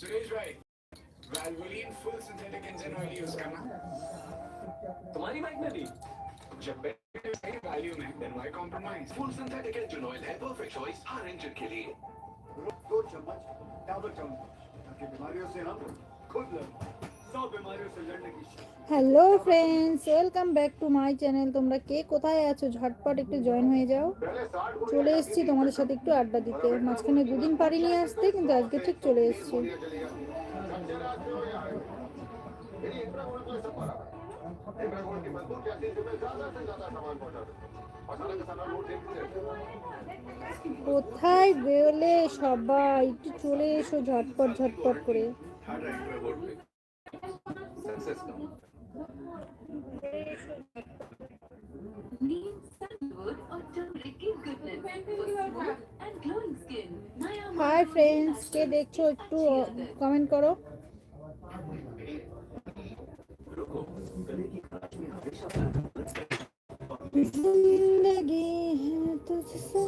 सुरेश भाई, Valvoline full synthetic engine oil use करना। तुम्हारी बाइक में भी जब वैल्यू में then why compromise. Full synthetic engine oil है परफेक्ट चॉइस हर इंजन के लिए। 2 चम्मच डाबर चम्मच ताकि बीमारियों से हम खुद लड़ें, 100 बीमारियों से लड़ने की शक्ति। Hello friends, welcome back to my channel. তোমরা কে কোথায় আছো ঝটপট একটু জয়েন হয়ে যাও। চলে এসেছি তোমাদের সাথে একটু আড্ডা দিতে। মাঝখানে দুদিন পারিনি আসতে, কিন্তু আজকে ঠিক চলে এসেছি। কোথায় গেলে সবাই, একটু চলে এসো ঝটপট ঝটপট করে। सक्सेस का হাই ফ্রেন্ডস, কে দেখছো একটু কমেন্ট করো। जिंदगी है तुझसे।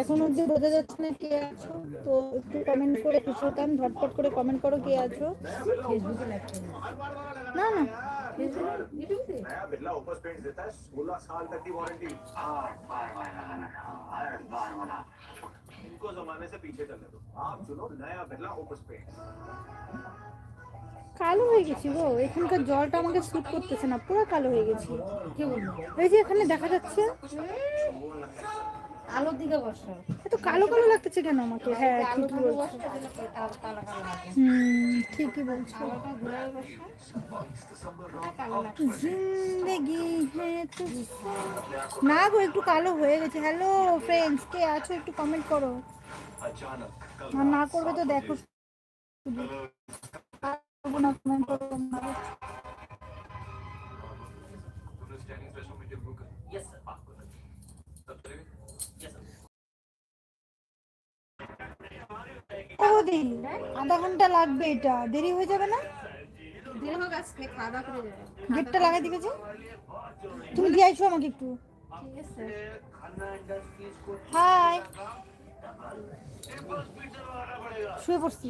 এখন অব্দি বোঝা যাচ্ছে না কে আছো, তো একটু কমেন্ট করে খুশি হতাম। ঝটপট করে কমেন্ট করো কে আছো। না না, नया बिरला ओपस पेंट देता है 16 साल तक की वारंटी। इनको जमाने से पीछे चलने दो, आप चुनो नया बिरला ओपस पेंट। কালো হয়ে গেছি গো, এখানকার জলটা আমাকে স্যুট করতেছে না, পুরো কালো হয়ে গেছি। কি বলবো, এই যে এখানে দেখা যাচ্ছে আলোর দিকে বসো। এত কালো কালো লাগতেছে কেন আমাকে? হ্যাঁ ঠিকই বলছো, ঠিকই বলছো। জিন্দেগি হ্যায় তুঝসে। না গো, একটু কালো হয়ে গেছে। হ্যালো ফ্রেন্ডস, কে আছো একটু কমেন্ট করো। আর না করবে তো দেখো শুধু। না কমেন্ট করো না। ও দিন, আধা ঘন্টা লাগবে, এটা দেরি হয়ে যাবে না? দেরি হোক, আজকে খাওয়া দাওয়া করে যাবে। গেটটা লাগাই দিবে যে। তুমি দিয়ে আইছো আমাকে একটু। ঠিক আছে। হাই, শুয়ে পড়ছি।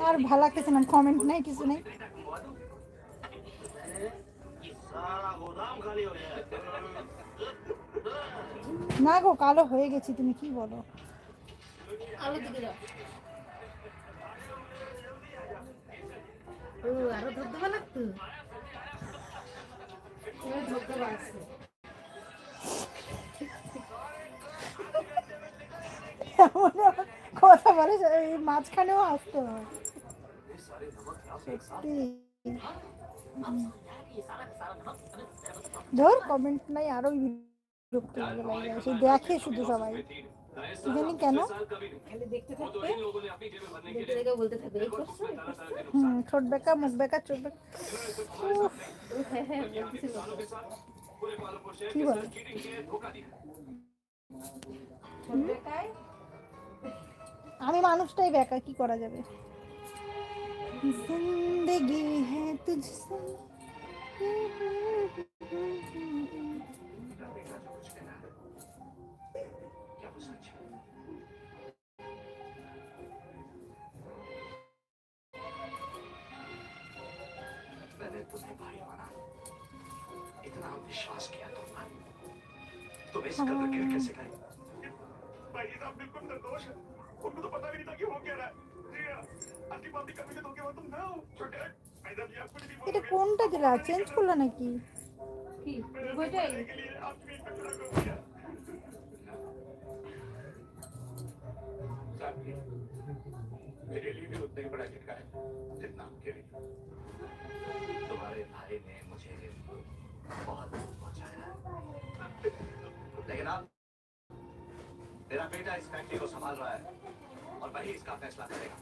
আর ভালো লাগতেছে না, কমেন্ট নাই কিছু নাই। না গো, কালো হয়ে গেছি, তুমি কি বলো? আলোর দিকে যাও। ও আরো ধবধবা লাগতো। ধবধবা আছে। কথা বলে এই মাঝখানেও আসতে হয় সত্যি। ধর কমেন্ট নাই, আরো বিরক্ত লাগে। সে দেখে শুধু সবাই, জানি কেন। খালি দেখতে থাকবে, দেখতে দেখে বলতে থাকবে এই করছো এই করছো। ঠোঁট বেঁকা, মুখ বেঁকা, চোখ বেঁকা। হ্যাঁ হ্যাঁ বলতেছিল। কি বলে? আমি মানুষটাই বেঁকা, কি করা যাবে। জিন্দেগি হ্যায় তুঝসে। मैंने तुम्हें भाई माना, इतना विश्वास किया तुम इस कदर गिर कैसे गए? भाई साहब बिल्कुल निर्दोष है, उनको तो पता भी नहीं था कि हो क्या रहा है। जी हाँ, आपकी माफी कभी से धोखेबाज तुम ना हो छोटे। भाई साहब ये आपको नहीं এটা কোনটা দিলা? চেঞ্জ করলা নাকি? কি ওইটাই? के लिए आपकी टुकड़ा हो गया। साथी, मेरे लिए भी उतना ही बड़ा झटका है जितना आपके लिए। तुम्हारे भाई ने मुझे बहुत पहुंचाया, लेकिन अब मेरा बेटा इस फैक्ट्री को संभाल रहा है और वही इसका फैसला करेगा।